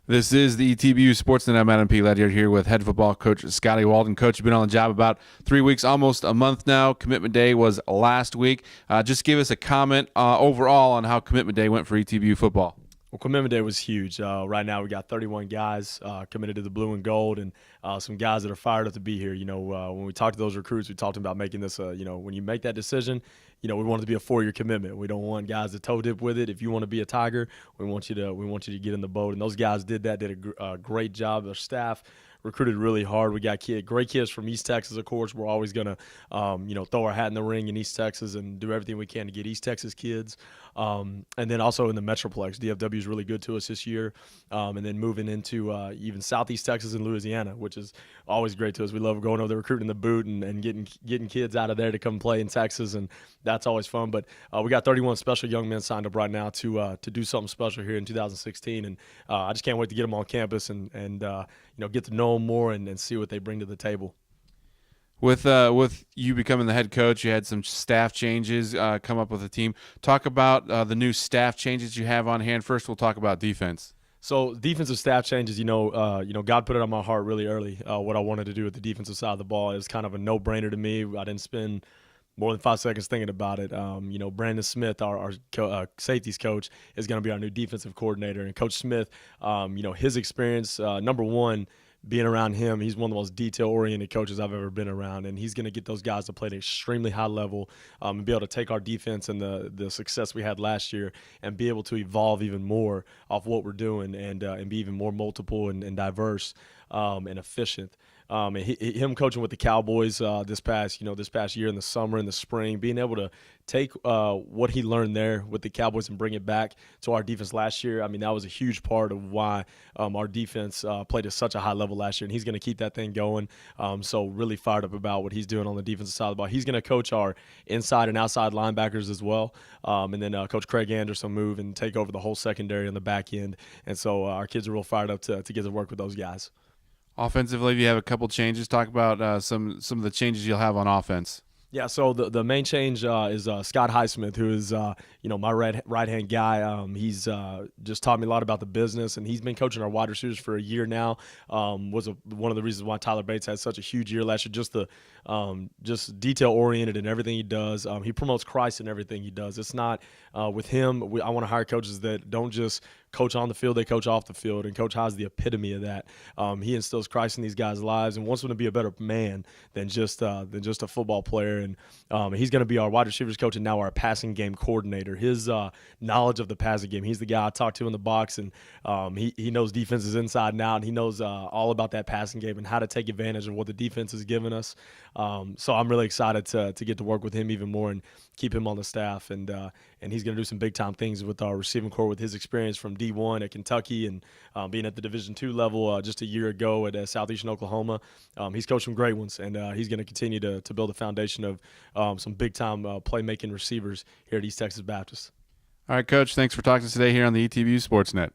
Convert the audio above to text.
This is the ETBU Sportsnet. I'm Adam P. Ledyard here with head football coach Scotty Walden. Coach, you've been on the job about 3 weeks, almost a month now. Commitment Day was last week. Just give us a comment overall on how Commitment Day went for ETBU football. Well, Commitment Day was huge. Right now, we got 31 guys committed to the blue and gold, and some guys that are fired up to be here. When we talked to those recruits, we talked about making this. When you make that decision, we want it to be a 4-year commitment. We don't want guys to toe dip with it. If you want to be a Tiger, we want you to get in the boat. And those guys did that. Did a great job. Their staff recruited really hard. We got great kids from East Texas, of course. We're always going to, throw our hat in the ring in East Texas and do everything we can to get East Texas kids. And then also in the Metroplex, DFW is really good to us this year. And then moving into even Southeast Texas and Louisiana, which is always great to us. We love going over there, recruiting the boot and getting kids out of there to come play in Texas, and that's always fun. But we got 31 special young men signed up right now to do something special here in 2016, and I just can't wait to get them on campus and get to know them more and see what they bring to the table. With you becoming the head coach, you had some staff changes come up with the team. Talk about the new staff changes you have on hand. First, we'll talk about defense. So defensive staff changes, God put it on my heart really early what I wanted to do with the defensive side of the ball. It was kind of a no-brainer to me. I didn't spend more than 5 seconds thinking about it. Brandon Smith, our safeties coach, is going to be our new defensive coordinator. And Coach Smith, his experience, number one, being around him, he's one of the most detail-oriented coaches I've ever been around, and he's going to get those guys to play at an extremely high level and be able to take our defense and the success we had last year and be able to evolve even more off what we're doing and be even more multiple and diverse and efficient. And him coaching with the Cowboys this past year in the summer and the spring, being able to take what he learned there with the Cowboys and bring it back to our defense last year. I mean, that was a huge part of why our defense played at such a high level last year, and he's going to keep that thing going. So really fired up about what he's doing on the defensive side of the ball. He's going to coach our inside and outside linebackers as well, and then Coach Craig Anderson will move and take over the whole secondary on the back end. And so our kids are real fired up to get to work with those guys. Offensively, you have a couple changes. Talk about some of the changes you'll have on offense. Yeah, so the main change is Scott Highsmith, who is my right-hand guy. He's just taught me a lot about the business, and he's been coaching our wide receivers for a year now. Was one of the reasons why Tyler Bates had such a huge year last year. Just detail-oriented in everything he does. He promotes Christ in everything he does. It's not with him. I want to hire coaches that don't just coach on the field, they coach off the field, and Coach High's the epitome of that. He instills Christ in these guys' lives and wants them to be a better man than just a football player. And he's going to be our wide receivers coach and now our passing game coordinator. His knowledge of the passing game, he's the guy I talk to in the box, and he knows defenses inside and out, and he knows all about that passing game and how to take advantage of what the defense has given us. So I'm really excited to get to work with him even more and keep him on the staff, and he's going to do some big-time things with our receiving corps with his experience from D1 at Kentucky and being at the Division II level just a year ago at Southeastern Oklahoma. He's coached some great ones, and he's going to continue to build a foundation of some big-time playmaking receivers here at East Texas Baptist. All right, Coach, thanks for talking to us today here on the ETBU Sportsnet.